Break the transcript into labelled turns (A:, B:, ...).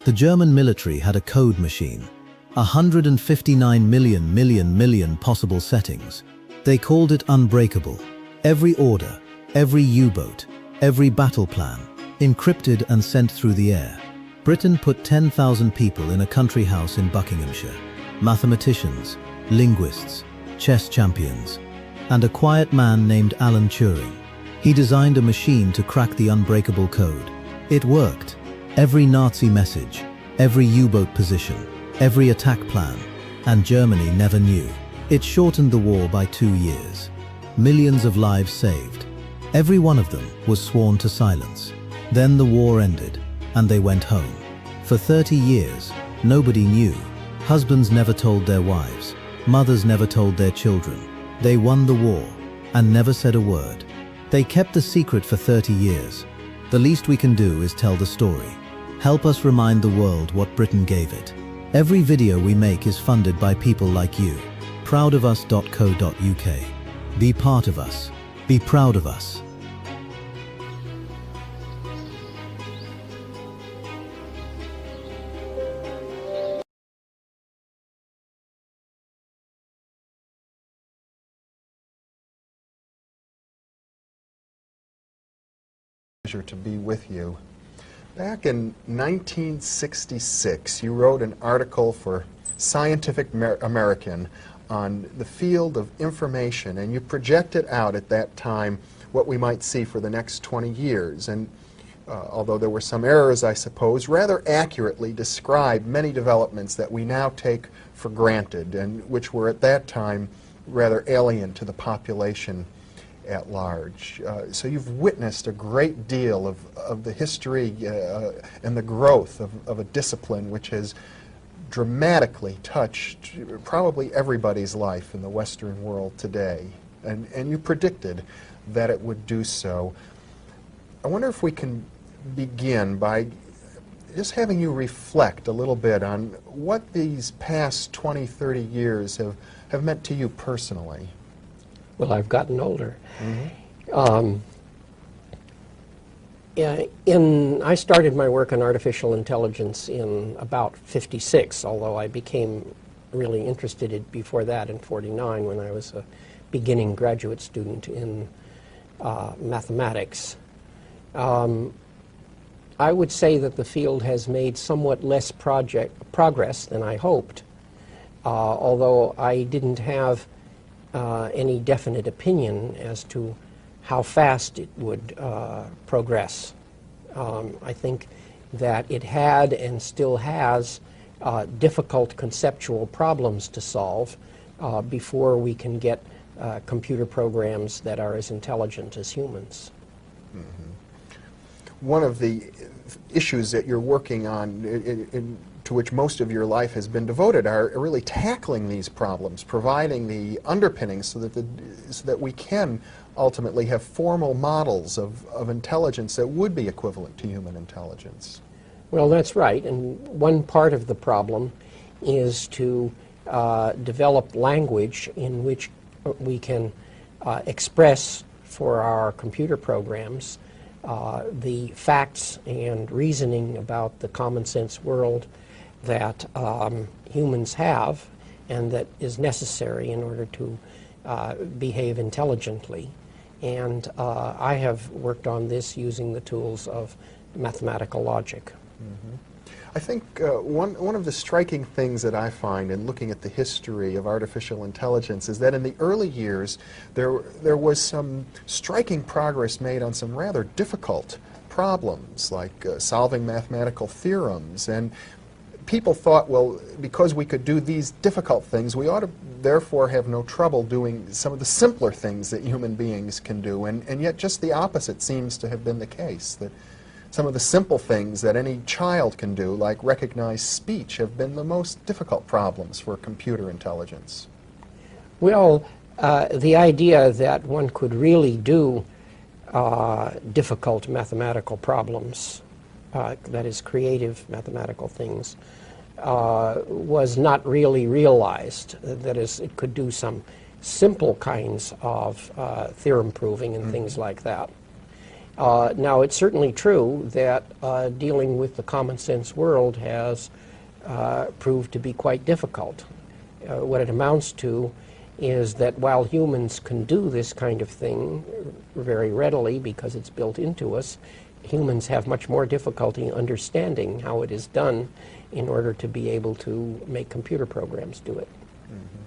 A: The German military had a code machine, 159 million possible settings. They called it unbreakable. Every order, every U-boat, every battle plan, encrypted and sent through the air. Britain put 10,000 people in a country house in Buckinghamshire. Mathematicians, linguists, chess champions, and a quiet man named Alan Turing. He designed a machine to crack the unbreakable code. It worked. Every Nazi message, every U-boat position, every attack plan, and Germany never knew. It shortened the war by 2 years. Millions of lives saved. Every one of them was sworn to silence. Then the war ended, and they went home. For 30 years, nobody knew. Husbands never told their wives. Mothers never told their children. They won the war, and never said a word. They kept the secret for 30 years. The least we can do is tell the story. Help us remind the world what Britain gave it. Every video we make is funded by people like you. Proudofus.co.uk. Be part of us. Be proud of us.
B: Pleasure to be with you. Back in 1966, you wrote an article for Scientific American on the field of information, and you projected out at that time what we might see for the next 20 years. And although there were some errors, I suppose, rather accurately described many developments that we now take for granted and which were at that time rather alien to the population at large. So you've witnessed a great deal of the history and the growth of a discipline which has dramatically touched probably everybody's life in the Western world today. And you predicted that it would do so. I wonder if we can begin by just having you reflect a little bit on what these past 20, 30 years have meant to you personally.
C: Well, I've gotten older.
B: Mm-hmm.
C: I started my work on artificial intelligence in about '56, although I became really interested before that in '49 when I was a beginning graduate student in mathematics. I would say that the field has made somewhat less progress than I hoped, although I didn't have any definite opinion as to how fast it would progress. I think that it had and still has difficult conceptual problems to solve before we can get computer programs that are as intelligent as humans.
B: Mm-hmm. One of the issues that you're working on to which most of your life has been devoted are really tackling these problems, providing the underpinnings so that we can ultimately have formal models of intelligence that would be equivalent to human intelligence.
C: Well, that's right, and one part of the problem is to develop language in which we can express for our computer programs the facts and reasoning about the common sense world that humans have and that is necessary in order to behave intelligently. And I have worked on this using the tools of mathematical logic.
B: Mm-hmm. I think one of the striking things that I find in looking at the history of artificial intelligence is that in the early years there was some striking progress made on some rather difficult problems like solving mathematical theorems, and people thought, well, because we could do these difficult things, we ought to therefore have no trouble doing some of the simpler things that human beings can do, and yet just the opposite seems to have been the case, that some of the simple things that any child can do, like recognize speech, have been the most difficult problems for computer intelligence.
C: Well, the idea that one could really do difficult mathematical problems, that is, creative mathematical things, was not really realized. That is, it could do some simple kinds of theorem proving and things like that. Now, it's certainly true that dealing with the common sense world has proved to be quite difficult. What it amounts to is that while humans can do this kind of thing very readily because it's built into us, humans have much more difficulty understanding how it is done in order to be able to make computer programs do it.
B: Mm-hmm.